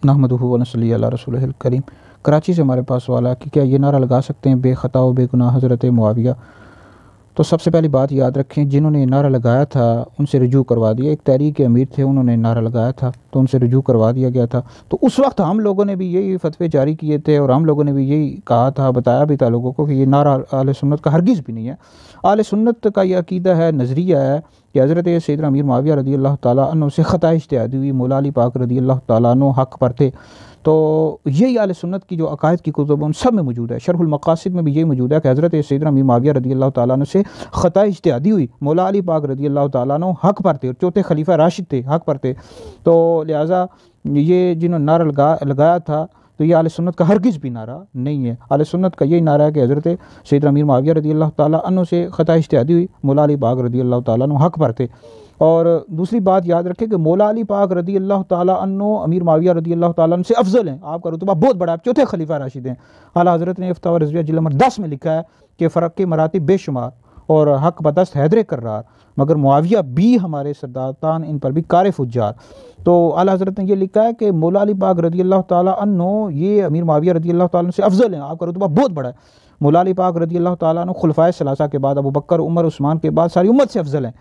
نحمدہ و نصلی علی رسولہ الکریم۔ کراچی سے ہمارے پاس سوال ہے کہ کیا یہ نعرہ لگا سکتے ہیں بے خطا و بے گناہ حضرت معاویہ؟ تو سب سے پہلی بات یاد رکھیں، جنہوں نے نعرہ لگایا تھا ان سے رجوع کروا دیا۔ ایک تحریک امیر تھے، انہوں نے نعرہ لگایا تھا تو ان سے رجوع کروا دیا گیا تھا۔ تو اس وقت ہم لوگوں نے بھی یہی فتوے جاری کیے تھے اور ہم لوگوں نے بھی یہی کہا تھا، بتایا بھی تھا لوگوں کو کہ یہ نعرہ اہل سنت کا ہرگز بھی نہیں ہے۔ اہل سنت کا یہ عقیدہ ہے، نظریہ ہے کہ حضرت سیدنا امیر معاویہ رضی اللہ تعالیٰ عنہ سے خطا اجتہادی ہوئی، مولا علی پاک رضی اللہ تعالیٰ عنہ حق پر تھے۔ تو یہی اہل سنت کی جو عقائد کی کتب ان سب میں موجود ہے۔ شرح المقاصد میں بھی یہی موجود ہے کہ حضرت سیدنا امیر معاویہ رضی اللہ تعالیٰ عنہ سے خطا اجتہادی ہوئی، مولا علی پاک رضی اللہ تعالیٰ عنہ حق پر تھے اور چوتھے خلیفہ راشد تھے، حق پر تھے۔ تو لہٰذا یہ جنہوں نے نعرہ لگایا تھا تو یہ اہل سنت کا ہرگز بھی نعرہ نہیں ہے۔ اہل سنت کا یہی نعرہ ہے کہ حضرت سیدنا امیر معاویہ رضی اللہ تعالیٰ عنہ سے خطا اجتہادی ہوئی، مولا علی پاک رضی اللہ تعالیٰ عنہ حق پر تھے۔ اور دوسری بات یاد رکھیں کہ مولا علی پاک رضی اللہ تعالیٰ عنہ امیر معاویہ رضی اللہ تعالیٰ عنہ سے افضل ہیں، آپ کا رتبہ بہت بڑا ہے، چوتھے خلیفہ راشد ہیں۔ اعلیٰ حضرت نے فتاوی رضویہ جلد نمبر 10 میں لکھا ہے کہ فرق کے مراتب بے شمار اور حق بدست حیدر کرار، مگر معاویہ بھی ہمارے سرداران، ان پر بھی کار فجار۔ تو اعلیٰ حضرت نے یہ لکھا ہے کہ مولا علی پاک رضی اللہ تعالیٰ عنہ یہ امیر معاویہ رضی اللہ تعالیٰ عنہ سے افضل ہیں، آپ کا رتبہ بہت بڑا ہے۔ مولا علی پاک رضی اللہ تعالیٰ عنہ خلفائے ثلاثہ کے بعد، ابو بکر، عمر، عثمان کے بعد ساری امت سے افضل ہیں۔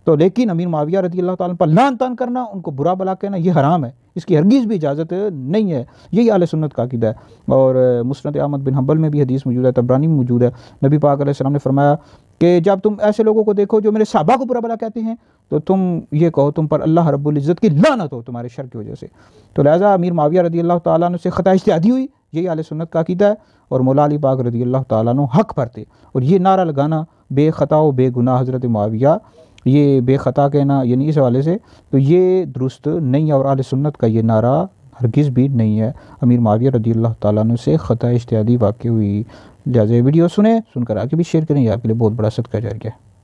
تو لیکن امیر معاویہ رضی اللہ تعالیٰ عنہ پر لعن طعن کرنا، ان کو برا بلا کہنا، یہ حرام ہے، اس کی ہرگز بھی اجازت نہیں ہے۔ یہی اہل سنت کا عقیدہ ہے۔ اور مسند احمد بن حنبل میں بھی حدیث موجود ہے، طبرانی میں موجود ہے، نبی پاک علیہ السلام نے فرمایا کہ جب تم ایسے لوگوں کو دیکھو جو میرے صحابہ کو برا بلا کہتے ہیں تو تم یہ کہو تم پر اللہ رب العزت کی لعنت ہو تمہارے شر کی وجہ سے۔ تو لہٰذا امیر معاویہ رضی اللہ تعالیٰ عنہ سے خطا اجتہادی ہوئی، یہی اہل سنت کا عقیدہ ہے، اور مولا علی پاک رضی اللہ تعالیٰ عنہ حق پر تھے۔ اور یہ نعرہ لگانا بے خطا و بے گناہ حضرت معاویہ، یہ بے خطا کہنا یعنی اس حوالے سے تو یہ درست نہیں ہے، اور اہل سنت کا یہ نعرہ ہرگز بھی نہیں ہے۔ امیر معاویہ رضی اللہ تعالیٰ عنہ سے خطا اجتہادی واقع ہوئی۔ لہٰذا یہ ویڈیو سن کر آگے بھی شیئر کریں، یہ آپ کے لیے بہت بڑا صدقہ جاریہ ہے۔